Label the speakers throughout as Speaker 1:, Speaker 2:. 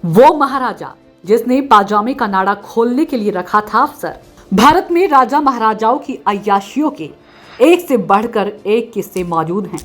Speaker 1: वो महाराजा जिसने पाजामे का नाड़ा खोलने के लिए रखा था अवसर। भारत में राजा महाराजाओं की अय्याशियों के एक से बढ़कर एक किस्से मौजूद हैं।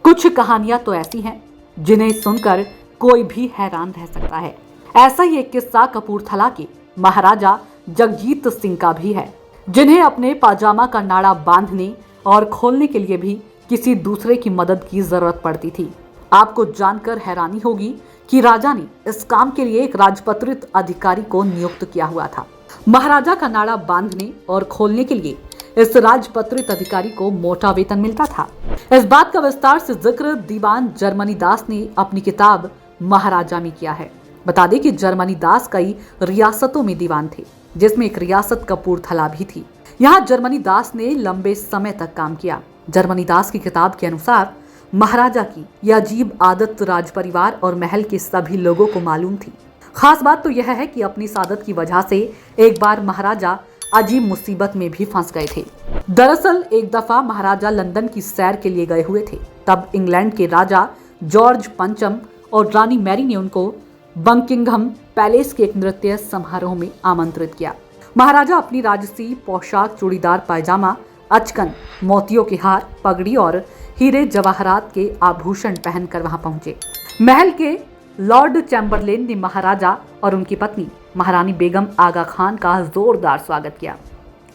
Speaker 1: कुछ कहानियां तो ऐसी हैं जिन्हें सुनकर कोई भी हैरान रह सकता है। ऐसा ही एक किस्सा कपूरथला के महाराजा जगजीत सिंह का भी है, जिन्हें अपने पाजामा का नाड़ा बांधने और खोलने के लिए भी किसी दूसरे की मदद की जरूरत पड़ती थी। आपको जानकर हैरानी होगी कि राजा ने इस काम के लिए एक राजपत्रित अधिकारी को नियुक्त किया हुआ था। महाराजा का नाड़ा बांधने और खोलने के लिए इस राजपत्रित अधिकारी को मोटा वेतन मिलता था। इस बात का विस्तार से जिक्र दीवान जर्मनी दास ने अपनी किताब महाराजा में किया है। बता दें कि जर्मनी दास कई रियासतों में दीवान थे, जिसमें एक रियासत कपूरथला भी थी। यहाँ जर्मनी दास ने लंबे समय तक काम किया। जर्मनी दास की किताब के अनुसार महाराजा की यह अजीब आदत राज परिवार और महल के सभी लोगों को मालूम थी। खास बात तो यह है कि अपनी इस आदत की वजह से एक बार महाराजा अजीब मुसीबत में भी फंस गए थे। दरअसल एक दफा महाराजा लंदन की सैर के लिए गए हुए थे। तब इंग्लैंड के राजा जॉर्ज पंचम और रानी मैरी ने उनको बकिंघम पैलेस के एक नृत्य समारोह में आमंत्रित किया। महाराजा अपनी राजसी पोशाक, चूड़ीदार पायजामा, अचकन, मोतियों के हार, पगड़ी और हीरे जवाहरात के आभूषण पहनकर वहां पहुंचे। महल के लॉर्ड चैम्बरलेन ने महाराजा और उनकी पत्नी महारानी बेगम आगा खान का जोरदार स्वागत किया,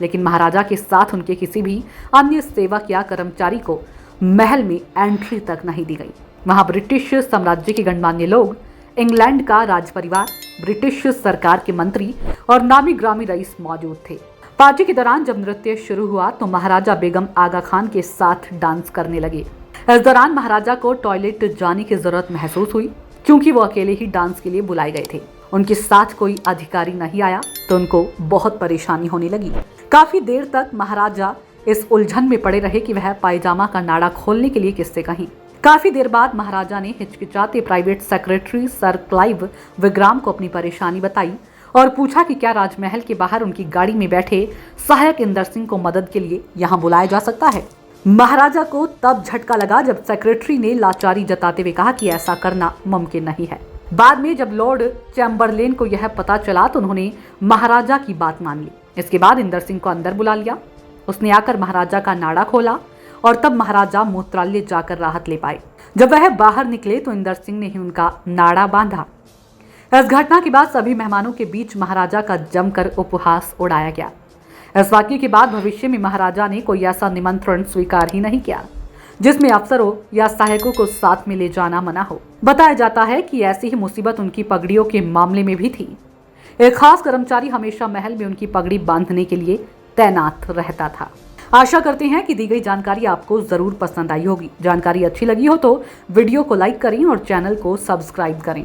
Speaker 1: लेकिन महाराजा के साथ उनके किसी भी अन्य सेवक या कर्मचारी को महल में एंट्री तक नहीं दी गई। वहां ब्रिटिश साम्राज्य के गणमान्य लोग, इंग्लैंड का राज परिवार, ब्रिटिश सरकार के मंत्री और नामी ग्रामी रईस मौजूद थे। पार्टी के दौरान जब नृत्य शुरू हुआ तो महाराजा बेगम आगा खान के साथ डांस करने लगे। इस दौरान महाराजा को टॉयलेट जाने की जरूरत महसूस हुई, क्योंकि वो अकेले ही डांस के लिए बुलाए गए थे। उनके साथ कोई अधिकारी नहीं आया तो उनको बहुत परेशानी होने लगी। काफी देर तक महाराजा इस उलझन में पड़े रहे कि वह पायजामा का नाड़ा खोलने के लिए किससे कहें। काफी देर बाद महाराजा ने हिचकिचाते प्राइवेट सेक्रेटरी सर क्लाइव विग्राम को अपनी परेशानी बताई और पूछा कि क्या राजमहल के बाहर उनकी गाड़ी में बैठे सहायक इंदर सिंह को मदद के लिए यहाँ बुलाया जा सकता है। महाराजा को तब झटका लगा जब सेक्रेटरी ने लाचारी जताते हुए कहा कि ऐसा करना मुमकिन नहीं है। बाद में जब लॉर्ड चैम्बरलेन को यह पता चला तो उन्होंने महाराजा की बात मान ली। इसके बाद इंदर सिंह को अंदर बुला लिया। उसने आकर महाराजा का नाड़ा खोला और तब महाराजा मूत्रालय जाकर राहत ले पाए। जब वह बाहर निकले तो इंदर सिंह ने ही उनका नाड़ा बांधा। इस घटना के बाद सभी मेहमानों के बीच महाराजा का जमकर उपहास उड़ाया गया। इस वाक्य के बाद भविष्य में महाराजा ने कोई ऐसा निमंत्रण स्वीकार ही नहीं किया जिसमें अफसरों या सहायकों को साथ में ले जाना मना हो। बताया जाता है कि ऐसी ही मुसीबत उनकी पगड़ियों के मामले में भी थी। एक खास कर्मचारी हमेशा महल में उनकी पगड़ी बांधने के लिए तैनात रहता था। आशा करते हैं कि दी गई जानकारी आपको जरूर पसंद आई होगी। जानकारी अच्छी लगी हो तो वीडियो को लाइक करें और चैनल को सब्सक्राइब करें।